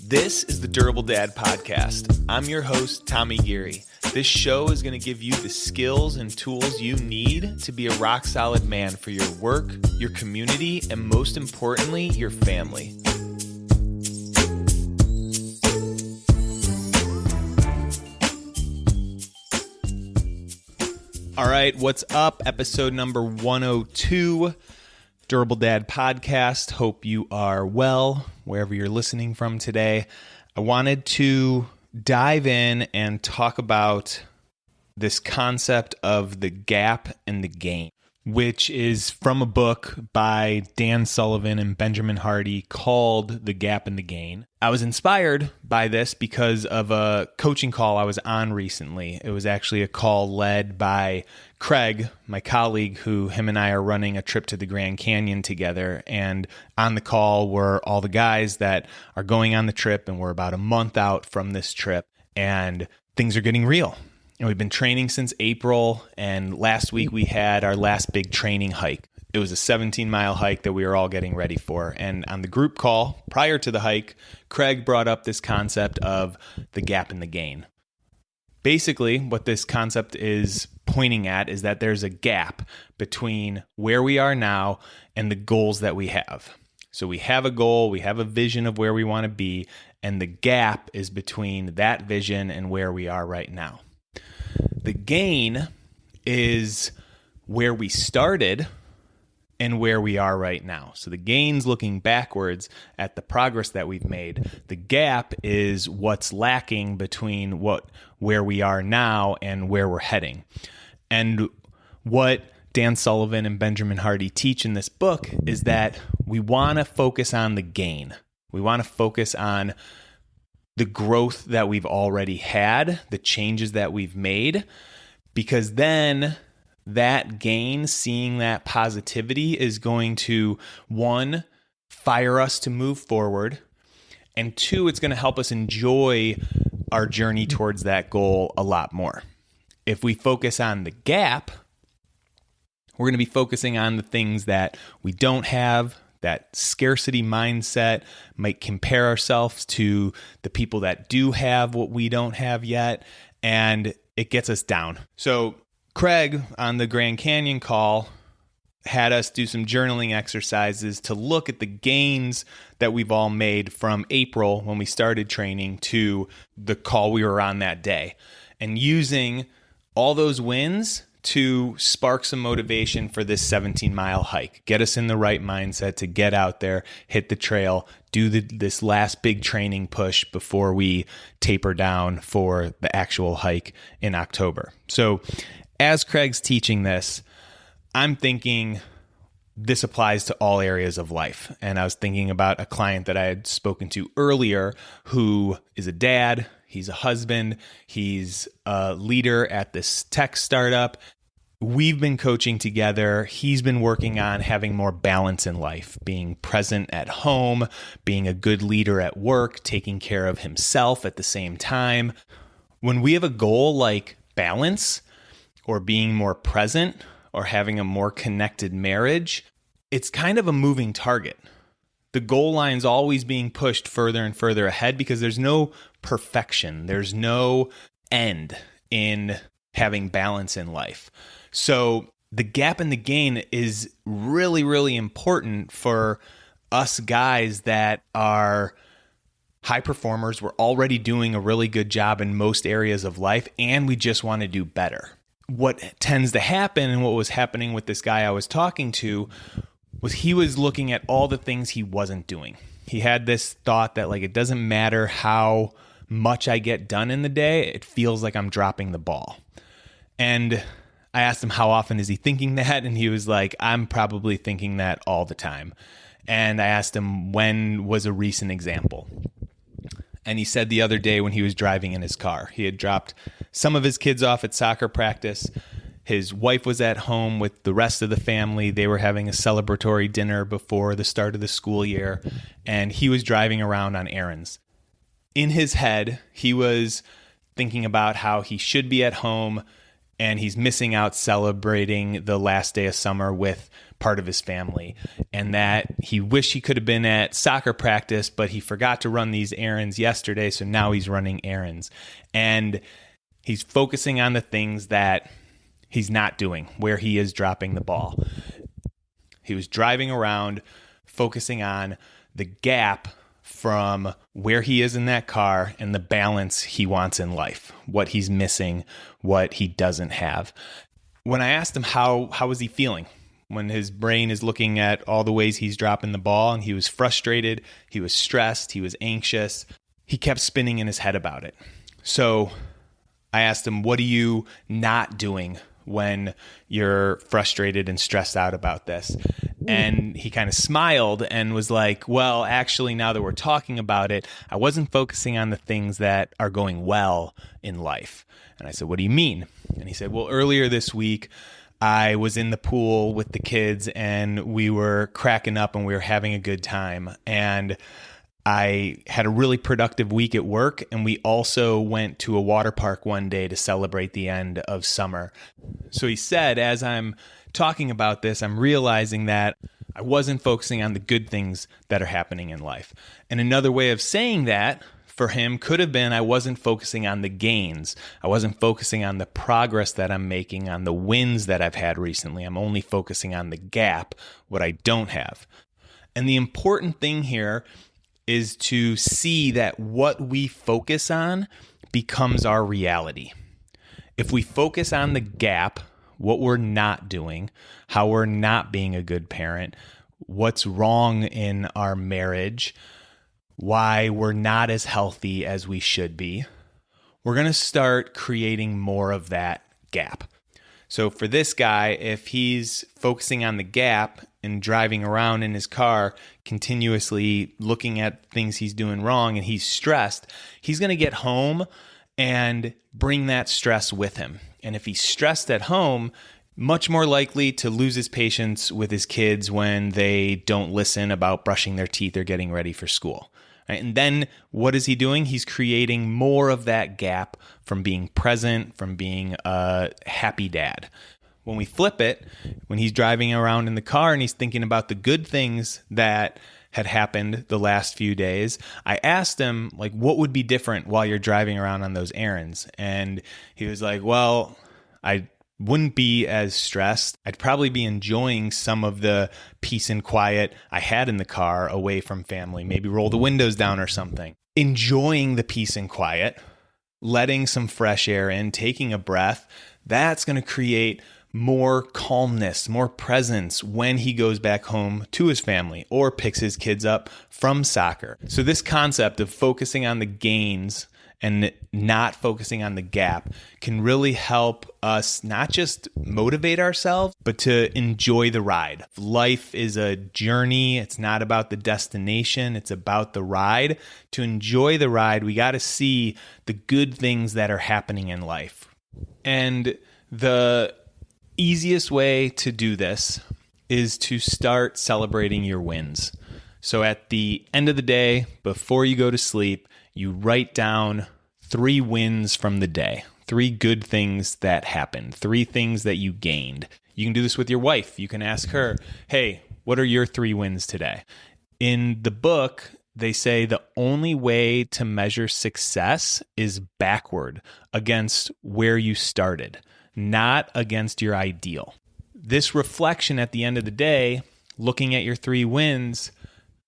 This is the Durable Dad Podcast. I'm your host, Tommy Geary. This show is going to give you the skills and tools you need to be a rock-solid man for your work, your community, and most importantly, your family. All right, what's up? Episode number 102, Durable Dad Podcast. Hope you are well, wherever you're listening from today. I wanted to dive in and talk about this concept of the gap and the gain, which is from a book by Dan Sullivan and Benjamin Hardy called The Gap and the Gain. I was inspired by this because of a coaching call I was on recently. It was actually a call led by Craig, my colleague, who him and I are running a trip to the Grand Canyon together. And on the call were all the guys that are going on the trip, and we're about a month out from this trip, and things are getting real. And we've been training since April, and last week we had our last big training hike. It was a 17-mile hike that we were all getting ready for. And on the group call prior to the hike, Craig brought up this concept of the gap and the gain. Basically, what this concept is pointing at is that there's a gap between where we are now and the goals that we have. So we have a goal, we have a vision of where we want to be, and the gap is between that vision and where we are right now. The gain is where we started and where we are right now. So the gain's looking backwards at the progress that we've made. The gap is what's lacking between where we are now and where we're heading. And what Dan Sullivan and Benjamin Hardy teach in this book is that we want to focus on the gain. We want to focus on the growth that we've already had, the changes that we've made, because then that gain, seeing that positivity, is going to, one, fire us to move forward, and two, it's going to help us enjoy our journey towards that goal a lot more. If we focus on the gap, we're going to be focusing on the things that we don't have. That scarcity mindset might compare ourselves to the people that do have what we don't have yet, and it gets us down. So Craig on the Grand Canyon call had us do some journaling exercises to look at the gains that we've all made from April when we started training to the call we were on that day, and using all those wins to spark some motivation for this 17-mile hike, get us in the right mindset to get out there, hit the trail, do this last big training push before we taper down for the actual hike in October. So as Craig's teaching this, I'm thinking this applies to all areas of life. And I was thinking about a client that I had spoken to earlier who is a dad, he's a husband, he's a leader at this tech startup. We've been coaching together. He's been working on having more balance in life, being present at home, being a good leader at work, taking care of himself at the same time. When we have a goal like balance or being more present or having a more connected marriage, it's kind of a moving target. The goal line's always being pushed further and further ahead because there's no perfection. There's no end in having balance in life. So the gap and the gain is really, really important for us guys that are high performers. We're already doing a really good job in most areas of life, and we just want to do better. What tends to happen, and what was happening with this guy I was talking to, was he was looking at all the things he wasn't doing. He had this thought that, like, it doesn't matter how much I get done in the day, it feels like I'm dropping the ball. And I asked him how often is he thinking that, and he was like, I'm probably thinking that all the time. And I asked him when was a recent example. And he said the other day when he was driving in his car, he had dropped some of his kids off at soccer practice. His wife was at home with the rest of the family. They were having a celebratory dinner before the start of the school year, and he was driving around on errands. In his head, he was thinking about how he should be at home, and he's missing out celebrating the last day of summer with part of his family, and that he wished he could have been at soccer practice, but he forgot to run these errands yesterday, so now he's running errands. And he's focusing on the things that he's not doing, where he is dropping the ball. He was driving around, focusing on the gap from where he is in that car and the balance he wants in life, what he's missing, what he doesn't have. When I asked him how was he feeling when his brain is looking at all the ways he's dropping the ball, and he was frustrated, he was stressed, he was anxious, he kept spinning in his head about it. So I asked him, what are you not doing when you're frustrated and stressed out about this? And he kind of smiled and was like, well, actually, now that we're talking about it, I wasn't focusing on the things that are going well in life. And I said, what do you mean? And he said, well, earlier this week, I was in the pool with the kids and we were cracking up and we were having a good time. And I had a really productive week at work, and we also went to a water park one day to celebrate the end of summer. So he said, as I'm talking about this, I'm realizing that I wasn't focusing on the good things that are happening in life. And another way of saying that for him could have been, I wasn't focusing on the gains. I wasn't focusing on the progress that I'm making, on the wins that I've had recently. I'm only focusing on the gap, what I don't have. And the important thing here is to see that what we focus on becomes our reality. If we focus on the gap, what we're not doing, how we're not being a good parent, what's wrong in our marriage, why we're not as healthy as we should be, we're going to start creating more of that gap. So for this guy, if he's focusing on the gap and driving around in his car, continuously looking at things he's doing wrong, and he's stressed, he's going to get home and bring that stress with him. And if he's stressed at home, much more likely to lose his patience with his kids when they don't listen about brushing their teeth or getting ready for school. Right? And then what is he doing? He's creating more of that gap from being present, from being a happy dad. When we flip it, when he's driving around in the car and he's thinking about the good things that had happened the last few days, I asked him, like, what would be different while you're driving around on those errands? And he was like, well, I wouldn't be as stressed. I'd probably be enjoying some of the peace and quiet I had in the car away from family, maybe roll the windows down or something. Enjoying the peace and quiet, letting some fresh air in, taking a breath, that's going to create more calmness, more presence when he goes back home to his family or picks his kids up from soccer. So this concept of focusing on the gains and not focusing on the gap can really help us not just motivate ourselves, but to enjoy the ride. Life is a journey. It's not about the destination. It's about the ride. To enjoy the ride, we got to see the good things that are happening in life. And the easiest way to do this is to start celebrating your wins. So at the end of the day, before you go to sleep, you write down 3 wins from the day, 3 good things that happened, 3 things that you gained. You can do this with your wife. You can ask her, hey, what are your 3 wins today? In the book, they say the only way to measure success is backward against where you started, not against your ideal. This reflection at the end of the day, looking at your 3 wins,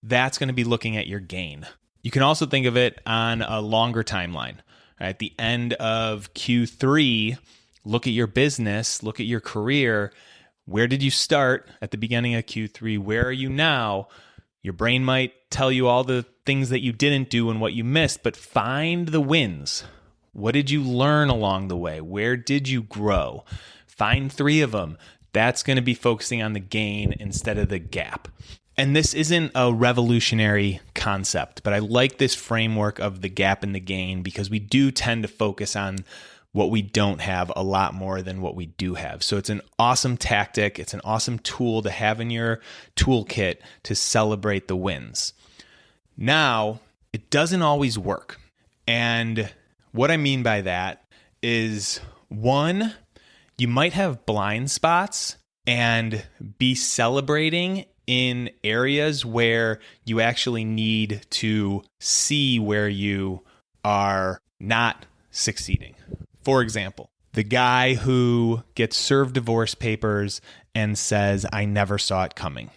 that's going to be looking at your gain. You can also think of it on a longer timeline. At the end of Q3, look at your business, look at your career. Where did you start at the beginning of Q3? Where are you now? Your brain might tell you all the things that you didn't do and what you missed, but find the wins. What did you learn along the way? Where did you grow? Find 3 of them. That's going to be focusing on the gain instead of the gap. And this isn't a revolutionary concept, but I like this framework of the gap and the gain because we do tend to focus on what we don't have a lot more than what we do have. So it's an awesome tactic. It's an awesome tool to have in your toolkit to celebrate the wins. Now, it doesn't always work. And what I mean by that is, 1, you might have blind spots and be celebrating in areas where you actually need to see where you are not succeeding. For example, the guy who gets served divorce papers and says, "I never saw it coming."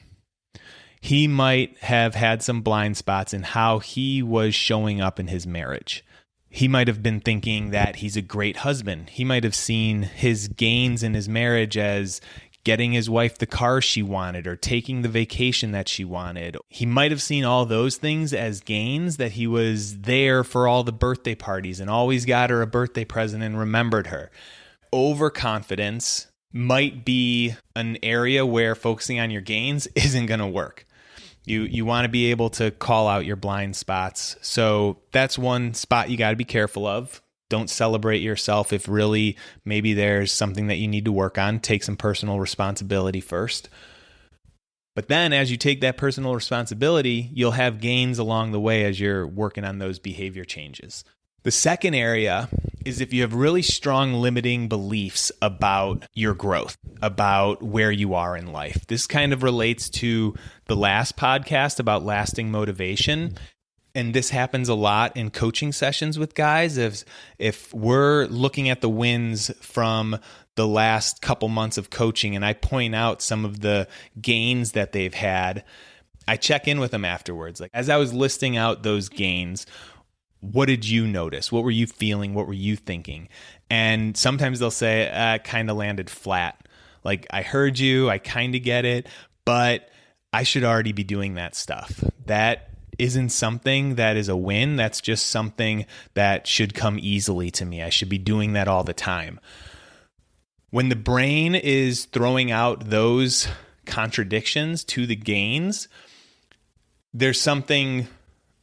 He might have had some blind spots in how he was showing up in his marriage. He might have been thinking that he's a great husband. He might have seen his gains in his marriage as getting his wife the car she wanted or taking the vacation that she wanted. He might have seen all those things as gains, that he was there for all the birthday parties and always got her a birthday present and remembered her. Overconfidence might be an area where focusing on your gains isn't going to work. You want to be able to call out your blind spots. So that's one spot you got to be careful of. Don't celebrate yourself if really maybe there's something that you need to work on. Take some personal responsibility first. But then as you take that personal responsibility, you'll have gains along the way as you're working on those behavior changes. The second area is if you have really strong limiting beliefs about your growth, about where you are in life. This kind of relates to the last podcast about lasting motivation. And this happens a lot in coaching sessions with guys. If we're looking at the wins from the last couple months of coaching and I point out some of the gains that they've had, I check in with them afterwards. Like, as I was listing out those gains, what did you notice? What were you feeling? What were you thinking? And sometimes they'll say, I kind of landed flat. Like, I heard you, I kind of get it, but I should already be doing that stuff. That isn't something that is a win. That's just something that should come easily to me. I should be doing that all the time. When the brain is throwing out those contradictions to the gains, there's something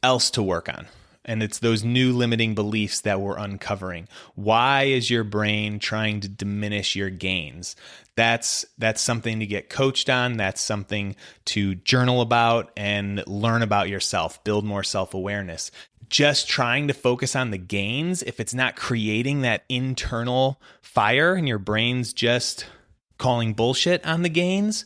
else to work on. And it's those new limiting beliefs that we're uncovering. Why is your brain trying to diminish your gains? That's something to get coached on. That's something to journal about and learn about yourself, build more self-awareness. Just trying to focus on the gains, if it's not creating that internal fire and your brain's just calling bullshit on the gains,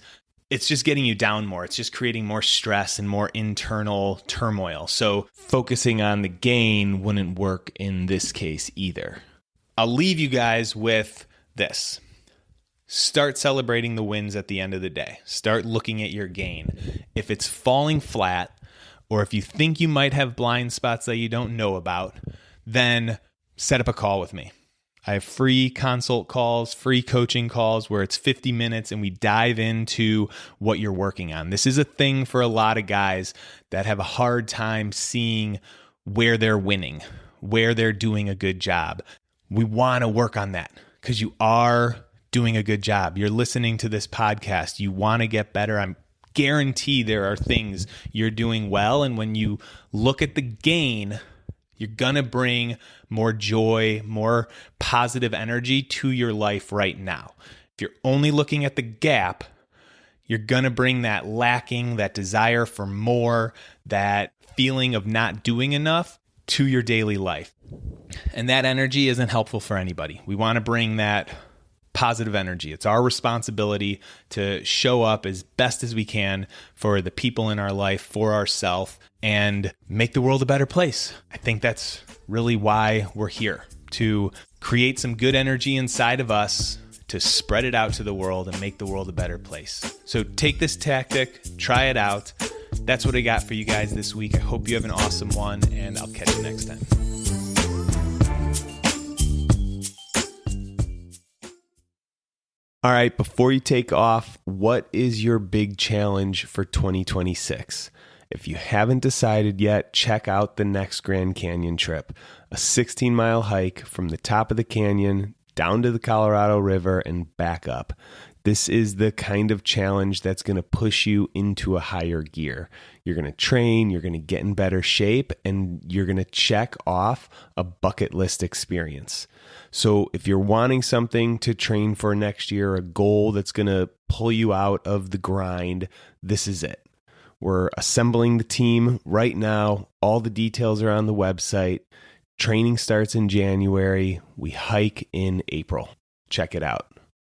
it's just getting you down more. It's just creating more stress and more internal turmoil. So focusing on the gain wouldn't work in this case either. I'll leave you guys with this. Start celebrating the wins at the end of the day. Start looking at your gain. If it's falling flat, or if you think you might have blind spots that you don't know about, then set up a call with me. I have free consult calls, free coaching calls where it's 50 minutes and we dive into what you're working on. This is a thing for a lot of guys that have a hard time seeing where they're winning, where they're doing a good job. We want to work on that because you are doing a good job. You're listening to this podcast. You want to get better. I'm guarantee there are things you're doing well. And when you look at the gain, you're going to bring more joy, more positive energy to your life right now. If you're only looking at the gap, you're going to bring that lacking, that desire for more, that feeling of not doing enough to your daily life. And that energy isn't helpful for anybody. We want to bring that positive energy. It's our responsibility to show up as best as we can for the people in our life, for ourselves, and make the world a better place. I think that's really why we're here, to create some good energy inside of us, to spread it out to the world and make the world a better place. So take this tactic, try it out. That's what I got for you guys this week. I hope you have an awesome one, and I'll catch you next time. All right, before you take off, what is your big challenge for 2026? If you haven't decided yet, check out the next Grand Canyon trip, a 16-mile hike from the top of the canyon down to the Colorado River and back up. This is the kind of challenge that's going to push you into a higher gear. You're going to train, you're going to get in better shape, and you're going to check off a bucket list experience. So if you're wanting something to train for next year, a goal that's going to pull you out of the grind, this is it. We're assembling the team right now. All the details are on the website. Training starts in January. We hike in April. Check it out.